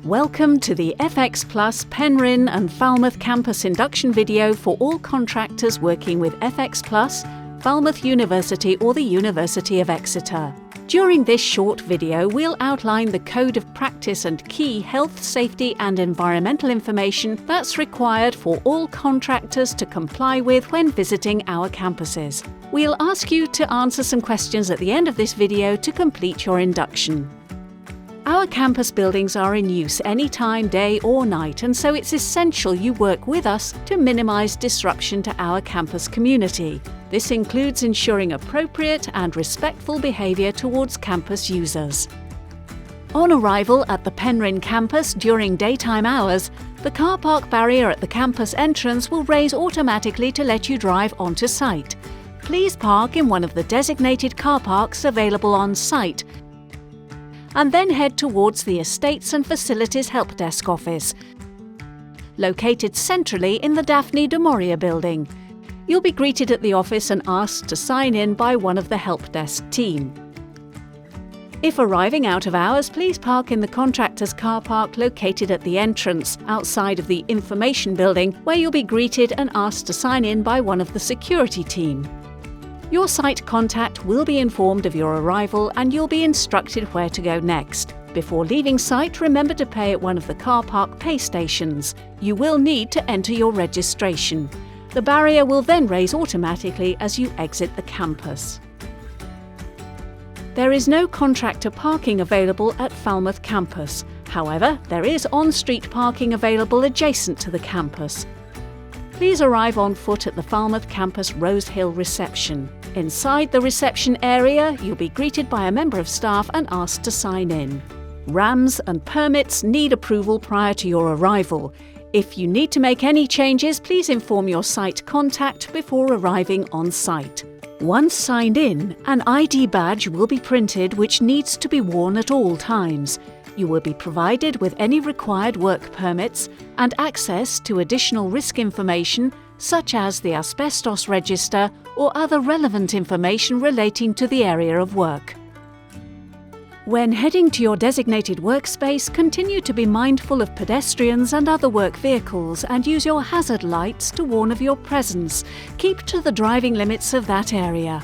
Welcome to the FX Plus Penryn and Falmouth campus induction video for all contractors working with FX Plus, Falmouth University or the University of Exeter. During this short video, we'll outline the code of practice and key health, safety and environmental information that's required for all contractors to comply with when visiting our campuses. We'll ask you to answer some questions at the end of this video to complete your induction. Our campus buildings are in use any time, day or night, and so it's essential you work with us to minimise disruption to our campus community. This includes ensuring appropriate and respectful behaviour towards campus users. On arrival at the Penryn campus during daytime hours, the car park barrier at the campus entrance will raise automatically to let you drive onto site. Please park in one of the designated car parks available on site, and then head towards the Estates and Facilities Help Desk office, located centrally in the Daphne du Maurier building. You'll be greeted at the office and asked to sign in by one of the help desk team. If arriving out of hours, please park in the contractor's car park located at the entrance outside of the information building, where you'll be greeted and asked to sign in by one of the security team. Your site contact will be informed of your arrival and you'll be instructed where to go next. Before leaving site, remember to pay at one of the car park pay stations. You will need to enter your registration. The barrier will then raise automatically as you exit the campus. There is no contractor parking available at Falmouth campus. However, there is on-street parking available adjacent to the campus. Please arrive on foot at the Falmouth campus Rose Hill reception. Inside the reception area, you'll be greeted by a member of staff and asked to sign in. RAMs and permits need approval prior to your arrival. If you need to make any changes, please inform your site contact before arriving on site. Once signed in, an ID badge will be printed which needs to be worn at all times. You will be provided with any required work permits and access to additional risk information such as the asbestos register or other relevant information relating to the area of work. When heading to your designated workspace, continue to be mindful of pedestrians and other work vehicles and use your hazard lights to warn of your presence. Keep to the driving limits of that area.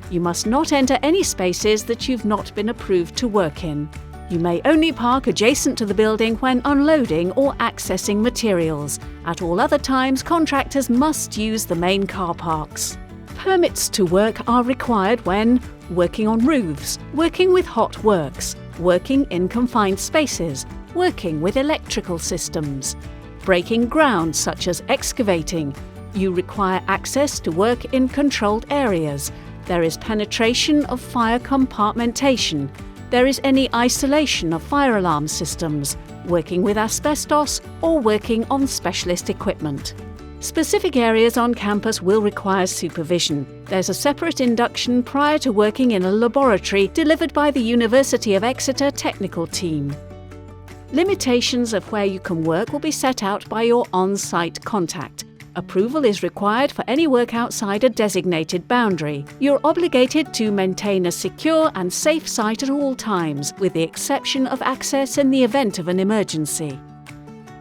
You must not enter any spaces that you've not been approved to work in. You may only park adjacent to the building when unloading or accessing materials. At all other times, contractors must use the main car parks. Permits to work are required when working on roofs, working with hot works, working in confined spaces, working with electrical systems, breaking ground such as excavating. You require access to work in controlled areas. There is penetration of fire compartmentation. There is any isolation of fire alarm systems, working with asbestos or working on specialist equipment. Specific areas on campus will require supervision. There's a separate induction prior to working in a laboratory delivered by the University of Exeter technical team. Limitations of where you can work will be set out by your on-site contact. Approval is required for any work outside a designated boundary. You're obligated to maintain a secure and safe site at all times, with the exception of access in the event of an emergency.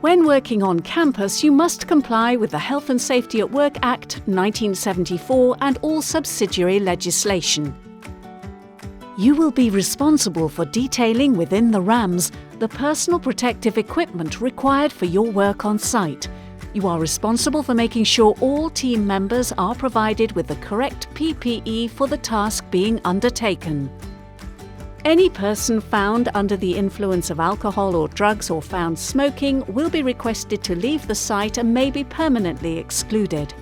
When working on campus, you must comply with the Health and Safety at Work Act 1974 and all subsidiary legislation. You will be responsible for detailing within the RAMs the personal protective equipment required for your work on site. You are responsible for making sure all team members are provided with the correct PPE for the task being undertaken. Any person found under the influence of alcohol or drugs or found smoking will be requested to leave the site and may be permanently excluded.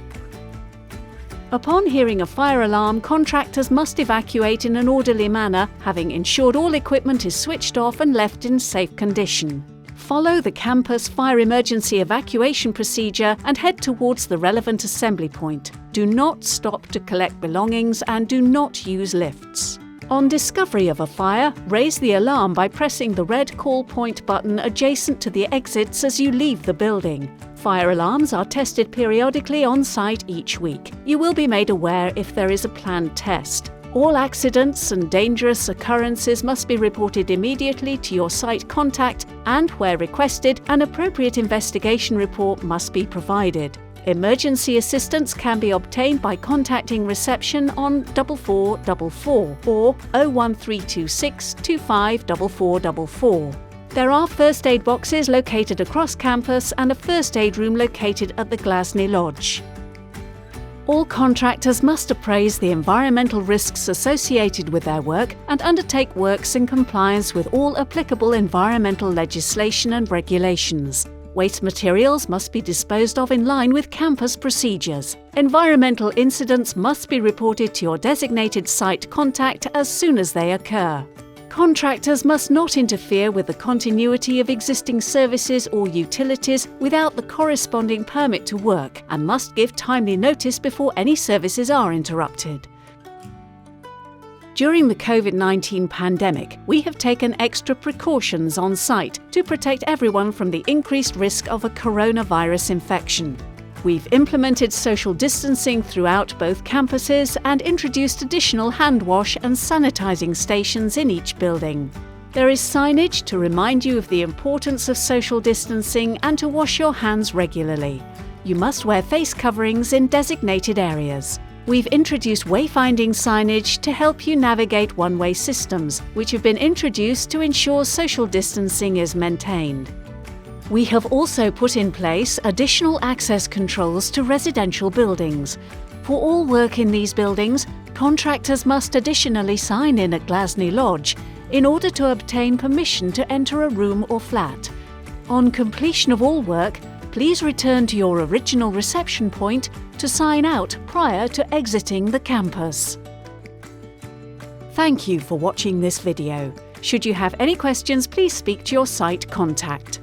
Upon hearing a fire alarm, contractors must evacuate in an orderly manner, having ensured all equipment is switched off and left in safe condition. Follow the campus fire emergency evacuation procedure and head towards the relevant assembly point. Do not stop to collect belongings and do not use lifts. On discovery of a fire, raise the alarm by pressing the red call point button adjacent to the exits as you leave the building. Fire alarms are tested periodically on site each week. You will be made aware if there is a planned test. All accidents and dangerous occurrences must be reported immediately to your site contact, and where requested, an appropriate investigation report must be provided. Emergency assistance can be obtained by contacting reception on 4444 or 01326 254444. There are first aid boxes located across campus and a first aid room located at the Glasney Lodge. All contractors must appraise the environmental risks associated with their work and undertake works in compliance with all applicable environmental legislation and regulations. Waste materials must be disposed of in line with campus procedures. Environmental incidents must be reported to your designated site contact as soon as they occur. Contractors must not interfere with the continuity of existing services or utilities without the corresponding permit to work, and must give timely notice before any services are interrupted. During the COVID-19 pandemic, we have taken extra precautions on site to protect everyone from the increased risk of a coronavirus infection. We've implemented social distancing throughout both campuses and introduced additional hand wash and sanitizing stations in each building. There is signage to remind you of the importance of social distancing and to wash your hands regularly. You must wear face coverings in designated areas. We've introduced wayfinding signage to help you navigate one-way systems, which have been introduced to ensure social distancing is maintained. We have also put in place additional access controls to residential buildings. For all work in these buildings, contractors must additionally sign in at Glasney Lodge in order to obtain permission to enter a room or flat. On completion of all work, please return to your original reception point to sign out prior to exiting the campus. Thank you for watching this video. Should you have any questions, please speak to your site contact.